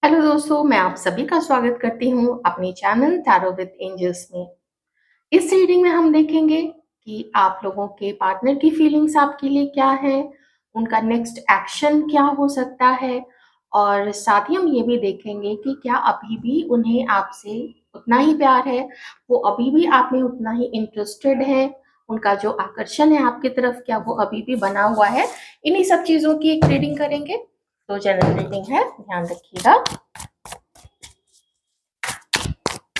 Hello दोस्तों, मैं आप सभी का स्वागत करती हूँ अपने चैनल टैरो विद एंजल्स में। इस रीडिंग में हम देखेंगे कि आप लोगों के पार्टनर की फीलिंग्स आपके लिए क्या है, उनका नेक्स्ट एक्शन क्या हो सकता है और साथ ही हम ये भी देखेंगे कि क्या अभी भी उन्हें आपसे उतना ही प्यार है, वो अभी भी आप में उतना ही इंटरेस्टेड है, उनका जो आकर्षण है आपकी तरफ क्या वो अभी भी बना हुआ है। इन्हीं सब चीज़ों की एक रीडिंग करेंगे। तो जनरल रीडिंग है, ध्यान रखिएगा।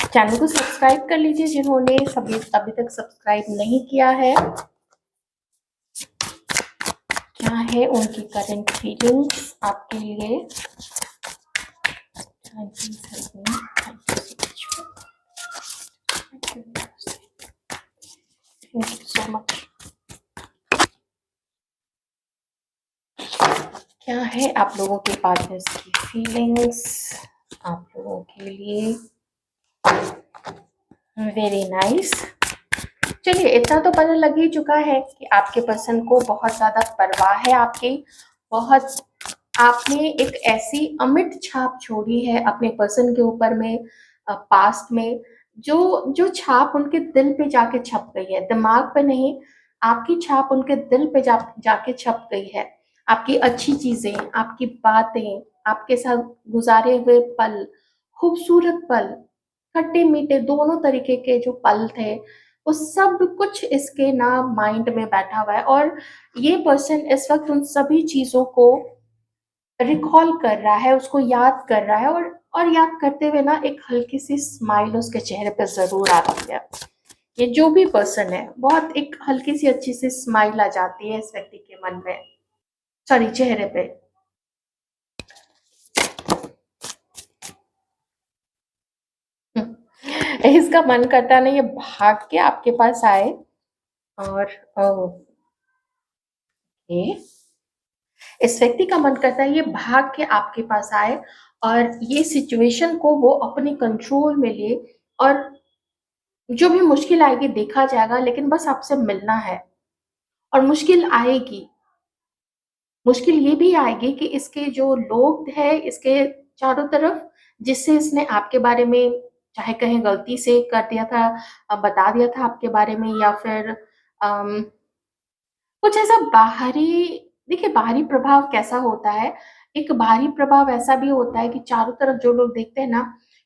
चैनल को सब्सक्राइब कर लीजिए जिन्होंने सभी अभी तक सब्सक्राइब नहीं किया है। क्या है उनकी करंट फीलिंग्स आपके लिए। Thank you so much. क्या है आप लोगों के पार्टनर्स की फीलिंग्स आप लोगों के लिए। Very nice. चलिए, इतना तो पता लग ही चुका है कि आपके पर्सन को बहुत ज्यादा परवाह है आपकी। बहुत आपने एक ऐसी अमिट छाप छोड़ी है अपने पर्सन के ऊपर में, पास्ट में, जो जो छाप उनके दिल पे जाके छप गई है, दिमाग पे नहीं। आपकी छाप उनके दिल पे जाके छप गई है। आपकी अच्छी चीजें, आपकी बातें, आपके साथ गुजारे हुए पल, खूबसूरत पल, खट्टे मीठे दोनों तरीके के जो पल थे, वो सब कुछ इसके ना माइंड में बैठा हुआ है। और ये पर्सन इस वक्त उन सभी चीजों को रिकॉल कर रहा है, उसको याद कर रहा है। और याद करते हुए ना एक हल्की सी स्माइल उसके चेहरे पे जरूर आती है। ये जो भी पर्सन है, बहुत एक हल्की सी अच्छी सी स्माइल आ जाती है इस व्यक्ति के मन में, सॉरी चेहरे पे। इसका मन करता नहीं, ये भाग के आपके पास आए। और ओके, इस व्यक्ति का मन करता है ये भाग के आपके पास आए और ये सिचुएशन को वो अपने कंट्रोल में ले। और जो भी मुश्किल आएगी देखा जाएगा, लेकिन बस आपसे मिलना है। और मुश्किल आएगी, मुश्किल ये भी आएगी कि इसके जो लोग हैं इसके चारों तरफ, जिससे इसने आपके बारे में चाहे कहीं गलती से कर दिया था, बता दिया था आपके बारे में, या फिर अम, कुछ ऐसा बाहरी। देखिए, बाहरी प्रभाव कैसा होता है। एक बाहरी प्रभाव ऐसा भी होता है कि चारों तरफ जो लोग देखते हैं ना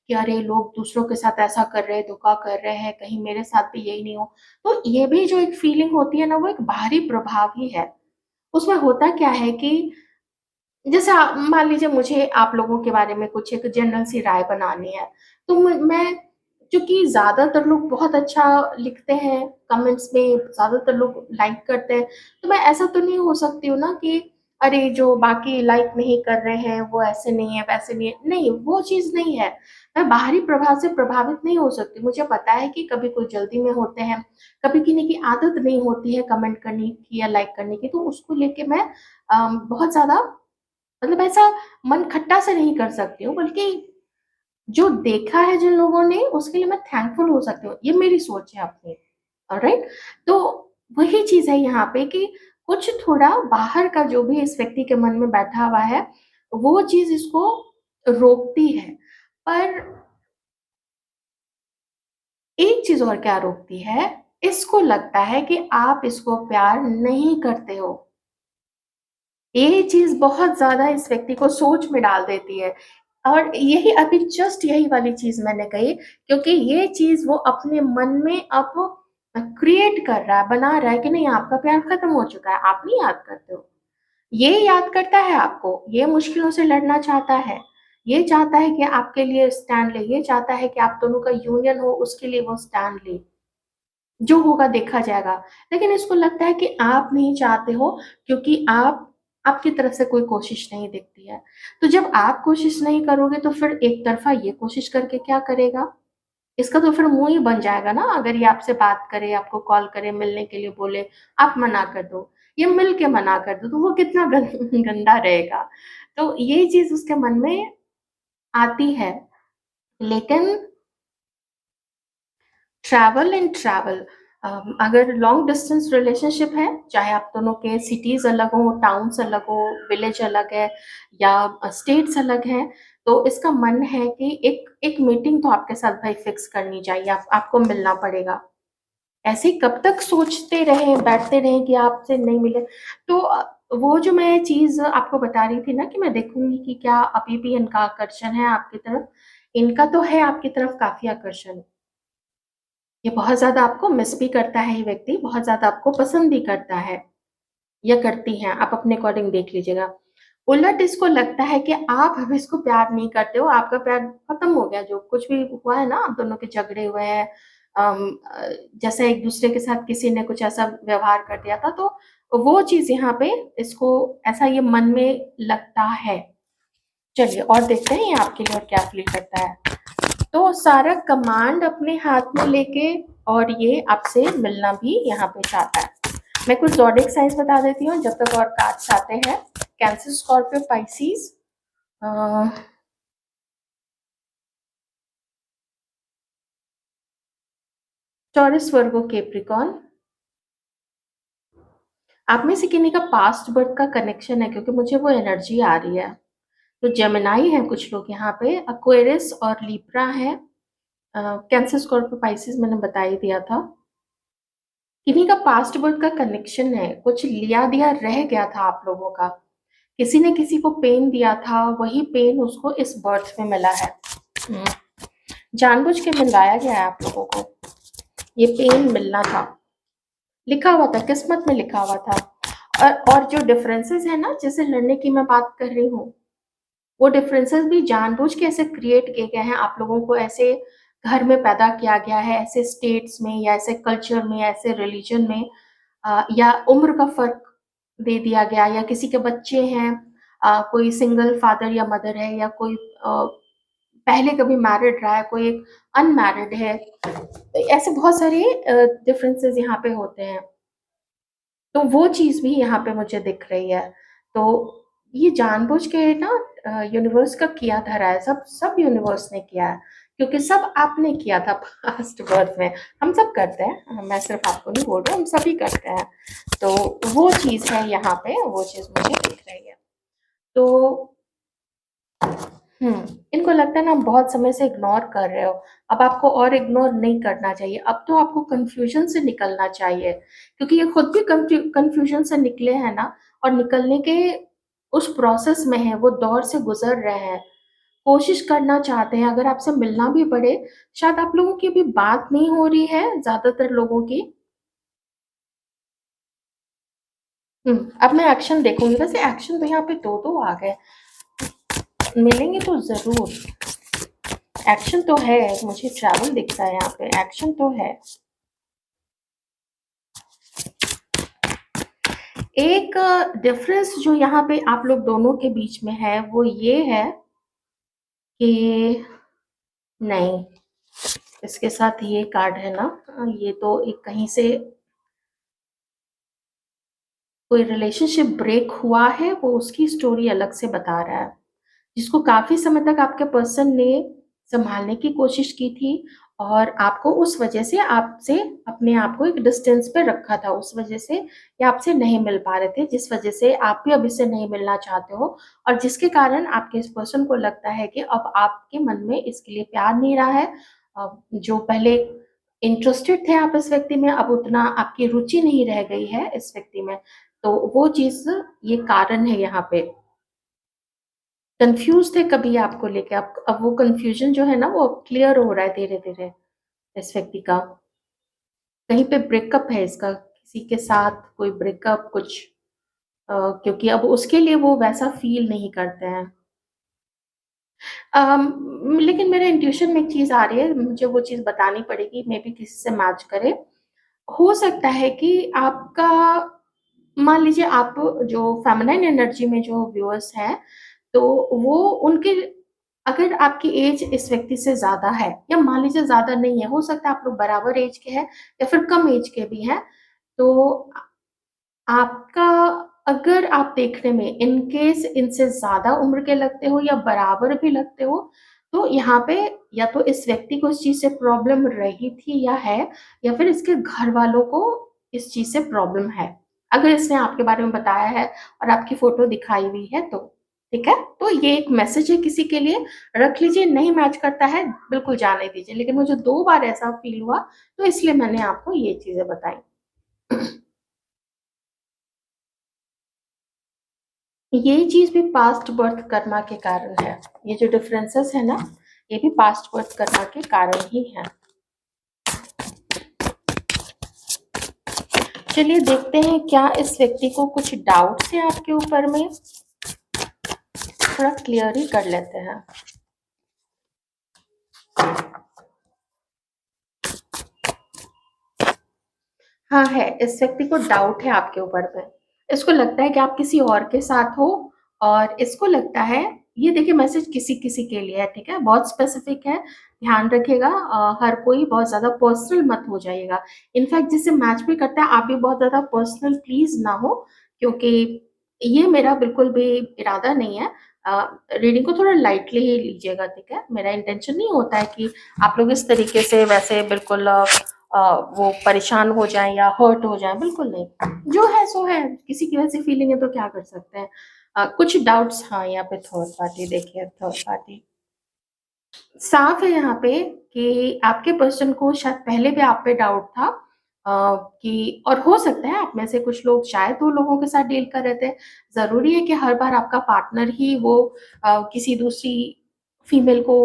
कि अरे लोग दूसरों के साथ ऐसा कर रहे हैं, धोखा कर रहे हैं, कहीं मेरे साथ भी यही नहीं हो। तो ये भी जो एक फीलिंग होती है ना, वो एक बाहरी प्रभाव ही है। उसमें होता क्या है कि जैसे मान लीजिए मुझे आप लोगों के बारे में कुछ एक जनरल सी राय बनानी है। तो मैं, क्योंकि ज्यादातर लोग बहुत अच्छा लिखते हैं कमेंट्स में, ज्यादातर लोग लाइक करते हैं, तो मैं ऐसा तो नहीं हो सकती हूँ ना कि अरे जो बाकी लाइक नहीं कर रहे हैं वो ऐसे नहीं है वैसे नहीं है। नहीं, वो चीज नहीं है। मैं बाहरी प्रभाव से प्रभावित नहीं हो सकती। मुझे पता है कि कभी कोई जल्दी में होते हैं, कभी किसी की आदत नहीं होती है कमेंट करने की या लाइक करने की, तो उसको लेके मैं बहुत ज्यादा, मतलब ऐसा मन खट्टा से नहीं कर सकती हूँ, बल्कि जो देखा है जिन लोगों ने उसके लिए मैं थैंकफुल हो सकती हूँ। ये मेरी सोच है अपनी। ऑलराइट। तो वही चीज है यहाँ पे कि कुछ थोड़ा बाहर का जो भी इस व्यक्ति के मन में बैठा हुआ है, वो चीज इसको रोकती है। पर एक चीज और क्या रोकती है, इसको लगता है कि आप इसको प्यार नहीं करते हो। ये चीज बहुत ज्यादा इस व्यक्ति को सोच में डाल देती है। और यही अभी जस्ट यही वाली चीज मैंने कही, क्योंकि ये चीज वो अपने मन में अब क्रिएट कर रहा है, बना रहा है कि नहीं आपका प्यार खत्म हो चुका है, आप नहीं याद करते हो। ये याद करता है आपको, ये मुश्किलों से लड़ना चाहता है, ये चाहता है कि आपके लिए स्टैंड ले, ये चाहता है कि आप दोनों का यूनियन हो, उसके लिए वो स्टैंड ले। जो होगा देखा जाएगा। लेकिन इसको लगता है कि आप नहीं चाहते हो, क्योंकि आप, आपकी तरफ से कोई कोशिश नहीं दिखती है। तो जब आप कोशिश नहीं करोगे तो फिर एक तरफा ये कोशिश करके क्या करेगा। इसका तो फिर मुंह ही बन जाएगा ना। अगर ये आपसे बात करे, आपको कॉल करे, मिलने के लिए बोले, आप मना कर दो, ये मिल के मना कर दो, तो वो कितना गंदा रहेगा। तो ये चीज उसके मन में आती है। लेकिन ट्रैवल एंड ट्रैवल, अगर लॉन्ग डिस्टेंस रिलेशनशिप है, चाहे आप दोनों के सिटीज अलग हो, टाउन्स अलग हो, विलेज अलग है या स्टेट्स अलग है, तो इसका मन है कि एक एक मीटिंग तो आपके साथ भाई फिक्स करनी चाहिए, आपको मिलना पड़ेगा। ऐसे ही कब तक सोचते रहें, बैठते रहें कि आपसे नहीं मिले? तो वो जो मैं चीज़ आपको बता रही थी ना कि मैं देखूँगी कि क्या अभी भी इनका आकर्षण है आपकी तरफ। इनका तो है आपकी तरफ काफ़ी आकर्षण। ये बहुत ज़्यादा आपको मिस भी करता है ये व्यक्ति, बहुत ज़्यादा आपको पसंद भी करता है या करती हैं, आप अपने अकॉर्डिंग देख लीजिएगा। उलट इसको लगता है कि आप अब इसको प्यार नहीं करते हो, आपका प्यार खत्म हो गया, जो कुछ भी हुआ है ना, आप दोनों के झगड़े हुए हैं, जैसे एक-दूसरे के साथ किसी ने कुछ ऐसा व्यवहार कर दिया था, तो वो चीज़ यहाँ पे इसको ऐसा ये मन में लगता है। चलिए और देखते हैं ये आपके लिए और क्या फ़ील करता है। तो सारा कमांड अपने हाथ में लेके और ये आपसे मिलना भी यहाँ पे चाहता है। मैं कुछ ज़ोडिएक साइंस बता देती हूँ जब तक और कार्ड्स आते हैं। कैंसर, स्कॉर्पियो, पाइसेस, अ, टॉरस, वर्गो, कैप्रिकॉर्न। आप में से किन्हीं का पास्ट बर्थ का कनेक्शन है क्योंकि मुझे वो एनर्जी आ रही है। तो जेमिनी हैं कुछ लोग यहाँ पे, एक्वेरियस और लिब्रा है। कैंसर, स्कॉर्पियो, पाइसेस मैंने बता ही दिया था। किन्हीं का पास्ट बर्थ का कनेक्शन है, कुछ लिया दिया रह गया था आप लोगों का। किसी ने किसी को पेन दिया था, वही पेन उसको इस बर्थ में मिला है। हम्म, जानबूझ के मिलाया गया है आप लोगों को, ये पेन मिलना था, लिखा हुआ था, किस्मत में लिखा हुआ था। और जो डिफरेंसेस है ना, जैसे लड़ने की मैं बात कर रही हूँ, वो डिफरेंसेस भी जानबूझ के ऐसे क्रिएट किए गए हैं, आप लोगों को ऐसे घर में पैदा किया गया है, ऐसे स्टेट्स में या ऐसे कल्चर में, ऐसे रिलीजन में, या उम्र का फर्क दे दिया गया, या किसी के बच्चे हैं, कोई सिंगल फादर या मदर है, या कोई पहले कभी मैरिड रहा है, कोई एक अनमैरिड है। ऐसे बहुत सारे डिफरेंसेस यहाँ पे होते हैं। तो वो चीज़ भी यहाँ पे मुझे दिख रही है। तो ये जानबूझ के ना यूनिवर्स का किया धरा है, सब सब यूनिवर्स ने किया है, क्योंकि सब आपने किया था पास्ट बर्थ में। हम सब करते हैं, मैं सिर्फ आपको नहीं बोल रही हूँ, हम सभी करते हैं। तो वो चीज़ है यहाँ पे, वो चीज़ मुझे दिख रही है। तो इनको लगता है ना, आप बहुत समय से इग्नोर कर रहे हो, अब आपको और इग्नोर नहीं करना चाहिए, अब तो आपको कन्फ्यूज़न से निकलना चाहिए, क्योंकि ये खुद भी कन्फ्यूज़न से निकले हैं ना, और निकलने के उस प्रोसेस में हैं, वो दौर से गुज़र रहे हैं, कोशिश करना चाहते हैं, अगर आपसे मिलना भी पड़े, शायद आप लोगों की अभी बात नहीं हो रही है, ज़्यादातर लोगों की। अब मैं एक्शन देखूँगी, वैसे एक्शन तो यहाँ पे 2-2 आ गए, मिलेंगे तो ज़रूर। एक्शन तो है, मुझे ट्रैवल दिखता है यहाँ पे, एक्शन तो है। एक डिफरेंस जो यहाँ पे आप लोग दोनों के बीच में है, वो ये है कि नहीं, इसके साथ ये कार्ड है ना, ये तो एक कहीं से कोई रिलेशनशिप ब्रेक हुआ है, वो उसकी स्टोरी अलग से बता रहा है, जिसको काफ़ी समय तक आपके पर्सन ने सँभालने की कोशिश की थी, और आपको उस वजह से आपसे अपने आप को एक डिस्टेंस पे रखा था, उस वजह से ये आपसे नहीं मिल पा रहे थे, जिस वजह से आप भी अब इससे नहीं मिलना चाहते हो, और जिसके कारण आपके इस पर्सन को लगता है कि अब आपके मन में इसके लिए प्यार नहीं रहा है। जो पहले इंटरेस्टेड थे आप इस व्यक्ति में, अब उतना आपकी रुचि नहीं रह गई है इस व्यक्ति में। तो वो चीज़, ये कारण है यहाँ पे। कन्फ्यूज़ थे कभी आपको लेके, अब वो कन्फ्यूज़न जो है ना, वो अब क्लियर हो रहा है धीरे-धीरे इस व्यक्ति का। कहीं पे ब्रेकअप है इसका, किसी के साथ कोई ब्रेकअप कुछ, क्योंकि अब उसके लिए वो वैसा फ़ील नहीं करते हैं। लेकिन मेरे इंट्यूशन में एक चीज़ आ रही है, मुझे वो चीज़ बतानी पड़ेगी, मेबी किसी से मैच करे। हो सकता है कि आपका, मान लीजिए आप जो फेमिनाइन एनर्जी में जो व्यूअर्स हैं, तो वो उनके, अगर आपकी एज इस व्यक्ति से ज़्यादा है, या मान लीजिए ज़्यादा नहीं है, हो सकता है आप लोग बराबर एज के हैं या फिर कम एज के भी हैं, तो आपका, अगर आप देखने में इन केस इनसे ज़्यादा उम्र के लगते हो या बराबर भी लगते हो, तो यहाँ पे या तो इस व्यक्ति को इस चीज़ से प्रॉब्लम रही थी या है, या फिर इसके घर वालों को इस चीज़ से प्रॉब्लम है। अगर इसने आपके बारे में बताया है और आपकी फ़ोटो दिखाई हुई है तो। ठीक है? तो ये एक मैसेज है किसी के लिए, रख लीजिए, नहीं मैच करता है, बिल्कुल जाने दीजिए। लेकिन मुझे 2 बार ऐसा फ़ील हुआ, तो इसलिए मैंने आपको ये चीज़ें बताई। ये चीज़ भी पास्ट बर्थ कर्मा के कारण है। ये जो डिफरेंसेस है ना, ये भी पास्ट बर्थ कर्मा के कारण ही है। चलिए देखते हैं क्या इस व्यक्ति को कुछ डाउट्स है आपके ऊपर में, थोड़ा क्लियर ही कर लेते हैं। हाँ है, इस व्यक्ति को डाउट है आपके ऊपर में। इसको लगता है कि आप किसी और के साथ हो, और इसको लगता है, ये देखिए मैसेज किसी-किसी के लिए है, ठीक है? बहुत स्पेसिफिक है, ध्यान रखिएगा, हर कोई बहुत ज़्यादा पर्सनल मत हो जाइएगा। इनफैक्ट जिससे मैच भी करता है, आप भी बहुत ज़्यादा पर्सनल प्लीज़ ना हो, क्योंकि ये मेरा बिल्कुल भी इरादा नहीं है। रीडिंग को थोड़ा लाइटली ही लीजिएगा, ठीक है? मेरा इंटेंशन नहीं होता है कि आप लोग इस तरीके से वैसे बिल्कुल वो परेशान हो जाएँ या हर्ट हो जाएँ, बिल्कुल नहीं। जो है सो है, किसी की वैसी फीलिंग है तो क्या कर सकते हैं। कुछ डाउट्स, हाँ, यहाँ पे थर्ड पार्टी देखिए, थर्ड पार्टी साफ है यहाँ पे कि आपके पर्सन को शायद पहले भी आप पे डाउट था, कि और हो सकता है आप में से कुछ लोग शायद 2 लोगों के साथ डील कर रहे थे। ज़रूरी है कि हर बार आपका पार्टनर ही वो किसी दूसरी फीमेल को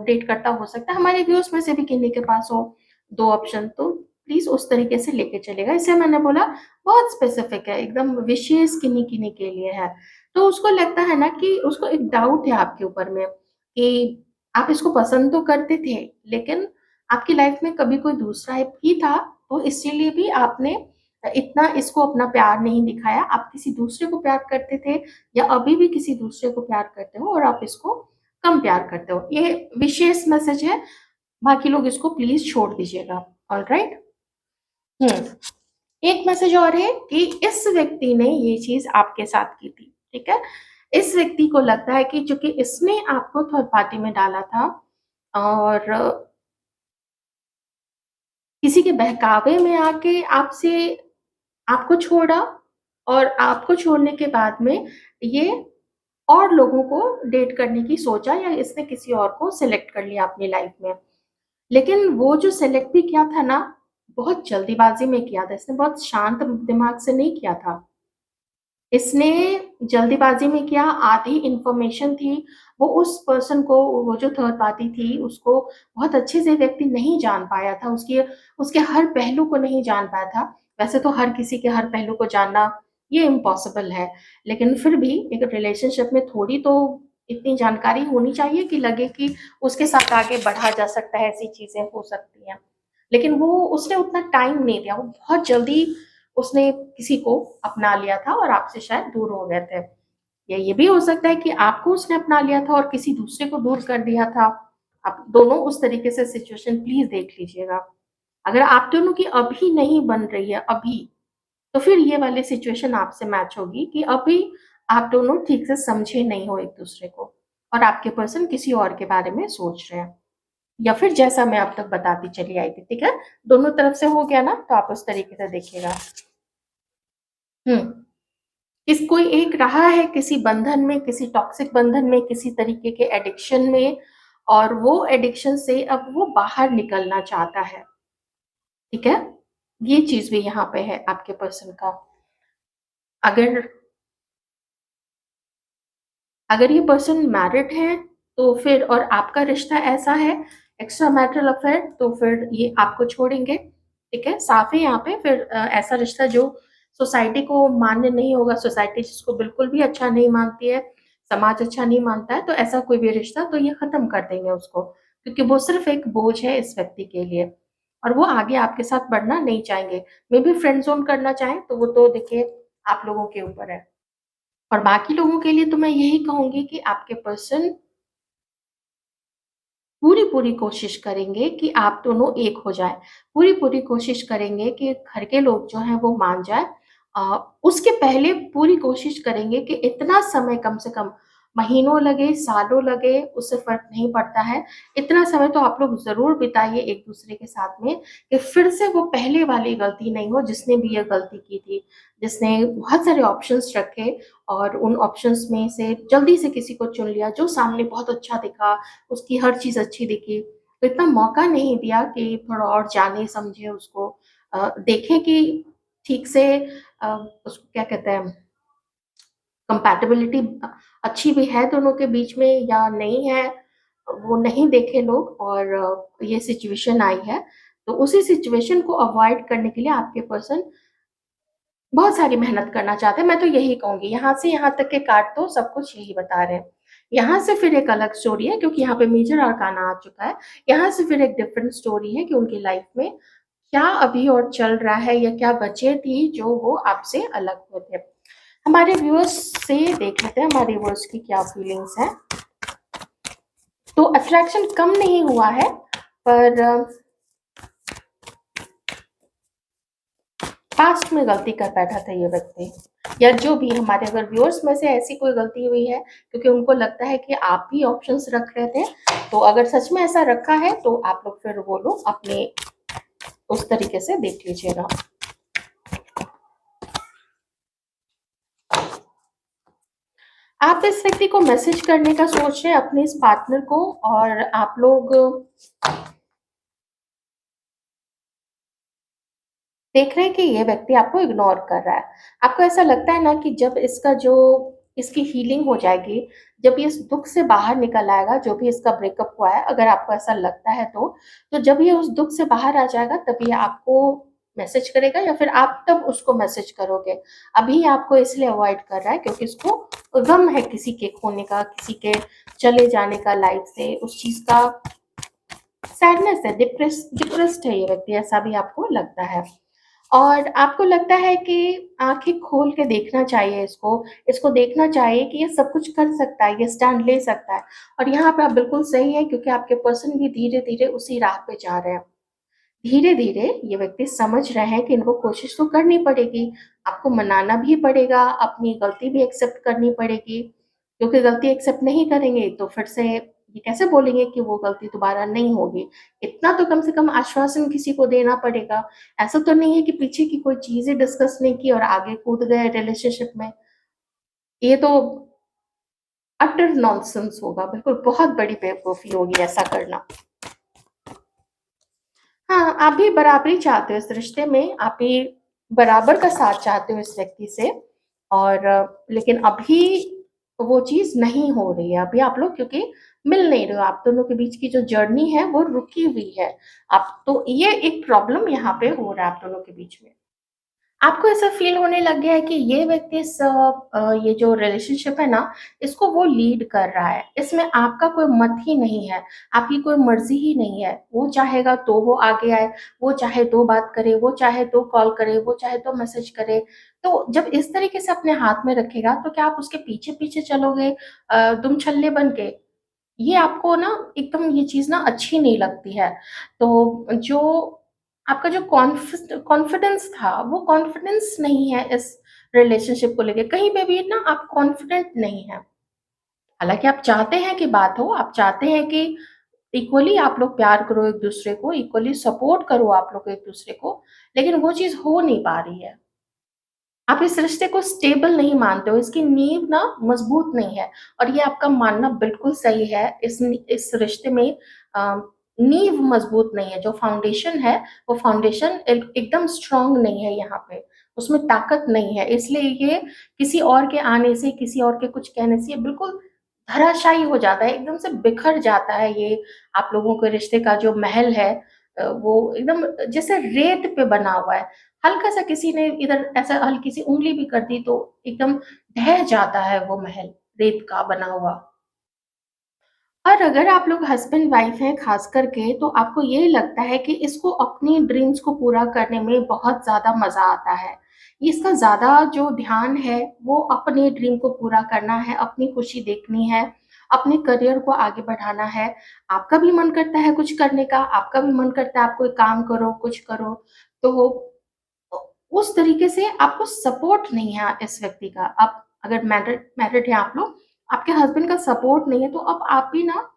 डेट करता हो सकता है। हमारे व्यूअर्स में से भी किन्हीं के पास हो 2 ऑप्शन, तो प्लीज़ उस तरीके से लेके चलिएगा। इसलिए मैंने बोला बहुत स्पेसिफिक है, एकदम विशेष किन्हीं-किन्हीं के लिए है। तो उसको लगता है ना कि उसको एक डाउट है आपके ऊपर में कि आप इसको पसंद तो करते थे, लेकिन आपकी लाइफ में कभी कोई दूसरा भी था, तो इसीलिए भी आपने इतना इसको अपना प्यार नहीं दिखाया। आप किसी दूसरे को प्यार करते थे, या अभी भी किसी दूसरे को प्यार करते हो, और आप इसको कम प्यार करते हो। ये विशेष मैसेज है, बाकी लोग इसको प्लीज़ छोड़ दीजिएगा। ऑलराइट? हुँ। एक मैसेज और है कि इस व्यक्ति ने ये चीज़ आपके साथ की थी, ठीक है? इस व्यक्ति को लगता है कि चूँकि इसने आपको थर्ड पार्टी में डाला था, और किसी के बहकावे में आके आपसे आपको छोड़ा, और आपको छोड़ने के बाद में ये और लोगों को डेट करने की सोचा, या इसने किसी और को सेलेक्ट कर लिया अपनी लाइफ में। लेकिन वो जो सेलेक्ट भी किया था ना, बहुत जल्दीबाज़ी में किया था। इसने बहुत शांत दिमाग से नहीं किया था। इसने जल्दीबाज़ी में किया, आधी इन्फॉर्मेशन थी, वो उस पर्सन को, वो जो थर्ड पार्टी थी, उसको बहुत अच्छे से व्यक्ति नहीं जान पाया था, उसके हर पहलू को नहीं जान पाया था। वैसे तो हर किसी के हर पहलू को जानना ये इम्पॉसिबल है, लेकिन फिर भी एक रिलेशनशिप में थोड़ी तो इतनी जानकारी होनी चाहिए कि लगे कि उसके साथ आगे बढ़ा जा सकता है, ऐसी चीज़ें हो सकती हैं। लेकिन वो उसने उतना टाइम नहीं दिया, वो बहुत जल्दी उसने किसी को अपना लिया था और आपसे शायद दूर हो गए थे। या ये भी हो सकता है कि आपको उसने अपना लिया था और किसी दूसरे को दूर कर दिया था। आप दोनों उस तरीके से सिचुएशन प्लीज़ देख लीजिएगा। अगर आप दोनों की अभी नहीं बन रही है अभी, तो फिर ये वाली सिचुएशन आपसे मैच होगी कि अभी आप दोनों ठीक से समझे नहीं हो एक-दूसरे को, और आपके पर्सन किसी और के बारे में सोच रहे हैं। या फिर जैसा मैं अब तक बताती चली आई थी, ठीक है? दोनों तरफ से हो गया ना, तो आप उस तरीके से देखिएगा। हुँ। किस कोई एक रहा है किसी बंधन में, किसी टॉक्सिक बंधन में, किसी तरीके के एडिक्शन में, और वो एडिक्शन से अब वो बाहर निकलना चाहता है, ठीक है? ये चीज़ भी यहाँ पे है आपके पर्सन का। अगर अगर ये पर्सन मैरिड है, तो फिर, और आपका रिश्ता ऐसा है, एक्स्ट्रा मैरिटल अफेयर, तो फिर ये आपको छोड़ेंगे, ठीक है? साफ़ है यहाँ पे, फिर ऐसा रिश्ता जो सोसाइटी को मान्य नहीं होगा, सोसाइटी जिसको बिल्कुल भी अच्छा नहीं मानती है, समाज अच्छा नहीं मानता है, तो ऐसा कोई भी रिश्ता तो ये ख़त्म कर देंगे उसको, क्योंकि वो सिर्फ़ एक बोझ है इस व्यक्ति के लिए, और वो आगे आपके साथ बढ़ना नहीं चाहेंगे। मेबी फ्रेंड ज़ोन करना चाहें, तो वो तो देखिए आप लोगों के ऊपर है। और बाकी लोगों के लिए तो मैं यही कहूँगी कि आपके पर्सन पूरी-पूरी कोशिश करेंगे कि आप दोनों एक हो जाएँ। पूरी-पूरी कोशिश करेंगे कि घर के लोग जो हैं वो मान जाएँ। उसके पहले पूरी कोशिश करेंगे कि इतना समय कम से कम महीनों लगे, सालों लगे, उससे फ़र्क नहीं पड़ता है। इतना समय तो आप लोग ज़रूर बिताइए एक-दूसरे के साथ में कि फिर से वो पहले वाली गलती नहीं हो जिसने भी ये गलती की थी। जिसने बहुत सारे ऑप्शंस रखे और उन ऑप्शंस में से जल्दी से किसी को चुन लिया जो सामने बहुत अच्छा दिखा, उसकी हर चीज़ अच्छी दिखी। तो इतना मौका नहीं दिया कि थोड़ा और जाने समझे उसको, देखें कि ठीक से अ, उसको क्या कहते हैं, कंपैटिबिलिटी अच्छी भी है दोनों के बीच में या नहीं है, वो नहीं देखे लोग और ये सिचुएशन आई है। तो उसी सिचुएशन को अवॉइड करने के लिए आपके पर्सन बहुत सारी मेहनत करना चाहते हैं। मैं तो यही कहूँगी, यहाँ से यहाँ तक के काट दो, सब कुछ यही बता रहे हैं। यहाँ से फिर एक अलग स्टोरी है क्योंकि यहाँ पे मेजर अरकाना आ चुका है। यहाँ से फिर एक डिफरेंट स्टोरी है कि उनकी लाइफ में क्या अभी और चल रहा है या क्या वजह थी जो वो आपसे अलग हुए थे। हमारे व्यूअर्स से देख लेते हैं हमारे व्यूअर्स की क्या फीलिंग्स हैं। तो अट्रैक्शन कम नहीं हुआ है, पर पास्ट में गलती कर बैठा था ये व्यक्ति, या जो भी हमारे अगर व्यूअर्स में से ऐसी कोई गलती हुई है क्योंकि उनको लगता है कि आप भी ऑप्शंस रख रहे थे, तो अगर सच में ऐसा रखा है तो आप लोग फिर वो लोग अपने उस तरीके से देख लीजिएगा। आप इस व्यक्ति को मैसेज करने का सोच रहे हैं अपने इस पार्टनर को, और आप लोग देख रहे हैं कि ये व्यक्ति आपको इग्नोर कर रहा है। आपको ऐसा लगता है ना कि जब इसका जो इसकी हीलिंग हो जाएगी, जब ये इस दुःख से बाहर निकल आएगा, जो भी इसका ब्रेकअप हुआ है, अगर आपको ऐसा लगता है तो जब ये उस दुःख से बाहर आ जाएगा तब ये आपको मैसेज करेगा या फिर आप तब उसको मैसेज करोगे। अभी आपको इसलिए अवॉइड कर रहा है क्योंकि इसको गम है किसी के खोने का, किसी के चले जाने का लाइफ से, उस चीज़ का सैडनेस है, डिप्रेस्ड है ये व्यक्ति, ऐसा भी आपको लगता है। और आपको लगता है कि आँखें खोल के देखना चाहिए इसको, इसको देखना चाहिए कि ये सब कुछ कर सकता है, ये स्टैंड ले सकता है। और यहाँ पे आप बिल्कुल सही हैं क्योंकि आपके पर्सन भी धीरे-धीरे उसी राह पे जा रहे हैं। धीरे-धीरे ये व्यक्ति समझ रहे हैं कि इनको कोशिश तो करनी पड़ेगी, आपको मनाना भी पड़ेगा, अपनी गलती भी एक्सेप्ट करनी पड़ेगी, क्योंकि गलती एक्सेप्ट नहीं करेंगे तो फिर से ये कैसे बोलेंगे कि वो गलती दोबारा नहीं होगी। इतना तो कम से कम आश्वासन किसी को देना पड़ेगा। ऐसा तो नहीं है कि पीछे की कोई चीज़ें डिस्कस नहीं की और आगे कूद गए रिलेशनशिप में। ये तो अटर नॉनसेंस होगा, बिल्कुल बहुत बड़ी बेवकूफ़ी होगी ऐसा करना। हाँ, आप भी बराबरी चाहते हो इस रिश्ते में, आप भी बराबर का साथ चाहते हो इस व्यक्ति से, और लेकिन अभी वो चीज़ नहीं हो रही है। अभी आप लोग क्योंकि मिल नहीं रहे हो, आप दोनों के बीच की जो जर्नी है वो रुकी हुई है। आप तो ये एक प्रॉब्लम यहाँ पे हो रहा है आप दोनों के बीच में। आपको ऐसा फ़ील होने लग गया है कि ये व्यक्ति ये जो रिलेशनशिप है ना, इसको वो लीड कर रहा है। इसमें आपका कोई मत ही नहीं है, आपकी कोई मर्ज़ी ही नहीं है। वो चाहेगा तो वो आगे आए, वो चाहे तो बात करे, वो चाहे तो कॉल करे, वो चाहे तो मैसेज करे। तो जब इस तरीके से अपने हाथ में रखेगा, तो क्या आप उसके पीछे-पीछे चलोगे दुम छल्ले बन के? ये आपको ना एकदम ये चीज़ ना अच्छी नहीं लगती है। तो जो आपका जो कॉन्फिडेंस था, वो कॉन्फिडेंस नहीं है इस रिलेशनशिप को लेके। कहीं पे भी ना आप कॉन्फिडेंट नहीं हैं। हालाँकि आप चाहते हैं कि बात हो, आप चाहते हैं कि इक्वली आप लोग प्यार करो एक-दूसरे को, इक्वली सपोर्ट करो आप लोग एक-दूसरे को, लेकिन वो चीज़ हो नहीं पा रही है। आप इस रिश्ते को स्टेबल नहीं मानते हो, इसकी नींव ना मज़बूत नहीं है, और ये आपका मानना बिल्कुल सही है। इस रिश्ते में अ, नींव मज़बूत नहीं है, जो फाउंडेशन है, वो फाउंडेशन एकदम स्ट्रॉन्ग नहीं है यहाँ पे, उसमें ताकत नहीं है। इसलिए ये किसी और के आने से, किसी और के कुछ कहने से ये बिल्कुल धराशायी हो जाता है, एकदम से बिखर जाता है ये आप लोगों के रिश्ते का जो महल है, वो एकदम जैसे रेत पे बना हुआ है। हल्का-सा किसी ने इधर ऐसा हल्की सी उँगली भी कर दी तो एकदम ढह जाता है वो महल, रेत का बना हुआ। और अगर आप लोग हस्बैंड वाइफ हैं ख़ास करके, तो आपको ये लगता है कि इसको अपनी ड्रीम्स को पूरा करने में बहुत ज़्यादा मज़ा आता है। इसका ज़्यादा जो ध्यान है वो अपने ड्रीम को पूरा करना है, अपनी खुशी देखनी है, अपने करियर को आगे बढ़ाना है। आपका भी मन करता है कुछ करने का, आपका भी मन करता है आप कोई काम करो, कुछ करो। तो उस तरीके से आपको सपोर्ट नहीं है इस व्यक्ति का। आप अगर मैरिड मैरिड हैं आप लोग, आपके हस्बैंड का सपोर्ट नहीं है, तो अब आप भी ना,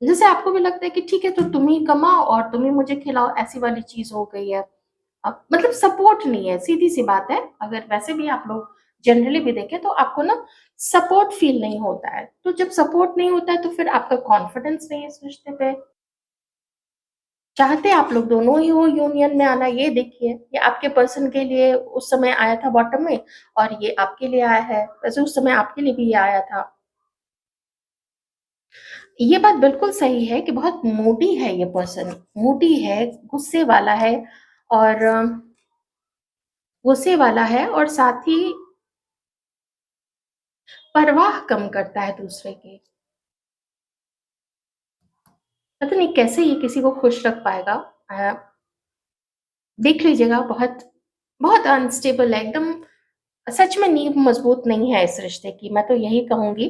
जैसे आपको भी लगता है कि ठीक है, तो तुम ही कमाओ और तुम ही मुझे खिलाओ, ऐसी वाली चीज़ हो गई है। अब मतलब सपोर्ट नहीं है, सीधी-सी बात है। अगर वैसे भी आप लोग जनरली भी देखें तो आपको ना सपोर्ट फ़ील नहीं होता है। तो जब सपोर्ट नहीं होता है तो फिर आपका कॉन्फिडेंस नहीं है इस रिश्ते पे। चाहते आप लोग दोनों ही हो यूनियन में आना, ये देखिए, ये आपके पर्सन के लिए उस समय आया था बॉटम में और ये आपके लिए आया है। वैसे उस समय आपके लिए भी ये आया था। ये बात बिल्कुल सही है कि बहुत मूडी है ये पर्सन, मूडी है, गुस्से वाला है और साथ ही परवाह कम करता है दूसरे की। पता नहीं कैसे ये किसी को खुश रख पाएगा। अ, देख लीजिएगा, बहुत बहुत अनस्टेबल है एकदम। सच में नींव मजबूत नहीं है इस रिश्ते की, मैं तो यही कहूँगी।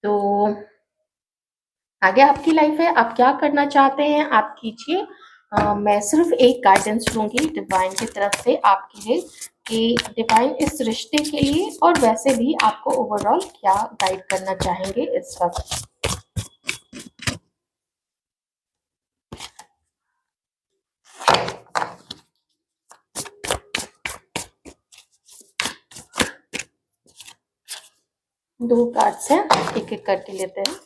तो आगे आपकी लाइफ है, आप क्या करना चाहते हैं आप कीजिए। मैं सिर्फ एक गाइडेंस लूँगी डिवाइन की तरफ से आपके लिए कि डिवाइन इस रिश्ते के लिए और वैसे भी आपको ओवरऑल क्या गाइड करना चाहेंगे इस वक़्त। 2 कार्ड्स हैं, एक-एक करके लेते हैं।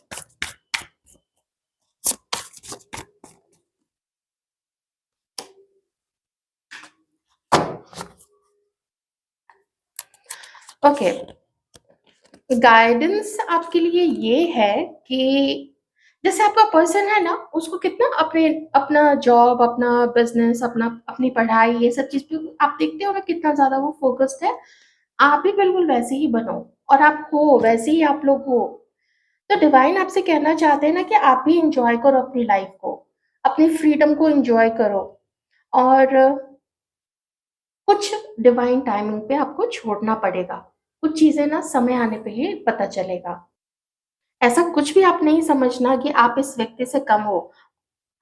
ओके, गाइडेंस आपके लिए ये है कि जैसे आपका पर्सन है ना, उसको कितना अपने अपना जॉब, अपना बिज़नेस, अपनी पढ़ाई, ये सब चीज़ पे आप देखते हो ना कितना ज़्यादा वो फ़ोकस्ड है। आप भी बिल्कुल वैसे ही बनो और आप हो, वैसे ही आप लोग हो। तो डिवाइन आपसे कहना चाहते हैं ना कि आप भी एन्जॉय करो अपनी लाइफ़ को, अपनी फ्रीडम को एन्जॉय करो और कुछ डिवाइन टाइमिंग पे आपको छोड़ना पड़ेगा। कुछ चीज़ें ना समय आने पे ही पता चलेगा। ऐसा कुछ भी आप नहीं समझना कि आप इस व्यक्ति से कम हो।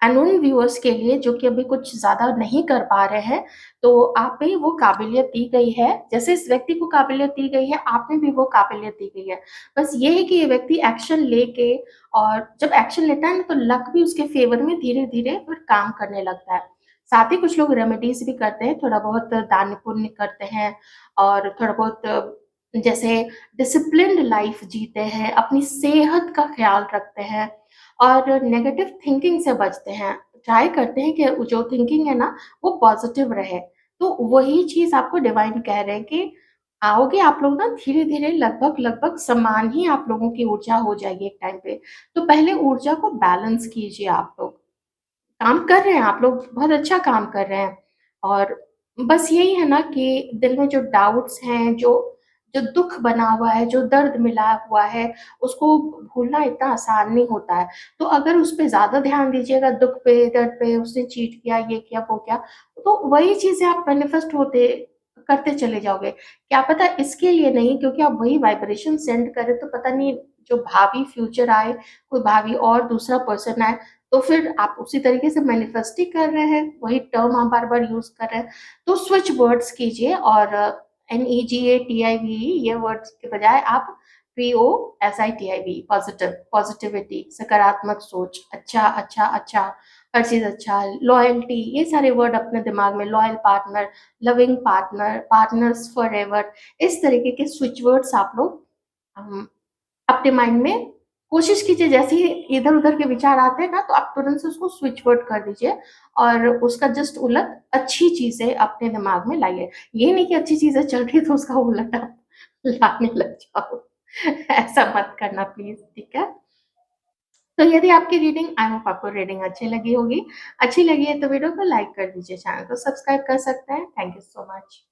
एंड उन व्यूअर्स के लिए जो कि अभी कुछ ज़्यादा नहीं कर पा रहे हैं, तो आप पे वो काबिलियत दी गई है। जैसे इस व्यक्ति को काबिलियत दी गई है, आप में भी वो काबिलियत दी गई है। बस ये है कि ये व्यक्ति एक्शन लेके, और जब एक्शन लेता है ना तो लक भी उसके फ़ेवर में धीरे-धीरे फिर काम करने लगता है। साथ ही कुछ लोग रेमेडीज़ भी करते हैं, थोड़ा बहुत दान-पुण्य करते हैं और थोड़ा बहुत जैसे डिसिप्लिन्ड लाइफ़ जीते हैं, अपनी सेहत का ख़्याल रखते हैं और नेगेटिव थिंकिंग से बचते हैं। ट्राई करते हैं कि जो थिंकिंग है ना, वो पॉज़िटिव रहे। तो वही चीज़ आपको डिवाइन कह रहे हैं कि आओगे आप लोग ना धीरे-धीरे, लगभग-लगभग समान ही आप लोगों की ऊर्जा हो जाएगी एक टाइम पे। तो पहले ऊर्जा को बैलेंस कीजिए आप लोग। काम कर रहे हैं आप लोग, बहुत अच्छा काम कर रहे हैं और बस यही है ना कि दिल में जो डाउट्स हैं, जो जो दुःख बना हुआ है, जो दर्द मिला हुआ है, उसको भूलना इतना आसान नहीं होता है। तो अगर उस पे ज़्यादा ध्यान दीजिएगा, दुःख पे, दर्द पे, उसने चीट किया, ये किया, वो किया, तो वही चीज़ें आप मैनिफेस्ट होते करते चले जाओगे। क्या पता इसके लिए नहीं, क्योंकि आप वही वाइब्रेशन सेंड करें तो पता नहीं जो भावी फ्यूचर आए, कोई भावी और दूसरा पर्सन आए, तो फिर आप उसी तरीके से मैनिफेस्ट ही कर रहे हैं, वही टर्म आप बार-बार यूज़ कर रहे हैं। तो स्विच वर्ड्स कीजिए और NEGATIVE ये वर्ड्स के बजाय आप POSITIV, पॉज़िटिव, पॉज़िटिविटी, सकारात्मक सोच, अच्छा, अच्छा, अच्छा, हर चीज़ अच्छा, लॉयल्टी, ये सारे वर्ड अपने दिमाग में, loyal partner, loving partner, partners forever, इस तरीके के स्विच वर्ड्स आप लोग अपने माइंड में कोशिश कीजिए। जैसे ही इधर-उधर के विचार आते हैं ना, तो आप तुरंत से उसको स्विच वर्ड कर दीजिए और उसका जस्ट उलट अच्छी चीज़ें अपने दिमाग में लाइए। ये नहीं कि अच्छी चीज़ें चल रही है तो उसका उलट आप लाने लग जाओ। ऐसा मत करना प्लीज़, ठीक है? तो यदि आपकी रीडिंग, आई होप आपको रीडिंग अच्छी लगी होगी। अच्छी लगी है तो वीडियो को लाइक कर दीजिए, चैनल को सब्सक्राइब कर सकते हैं। Thank you so much.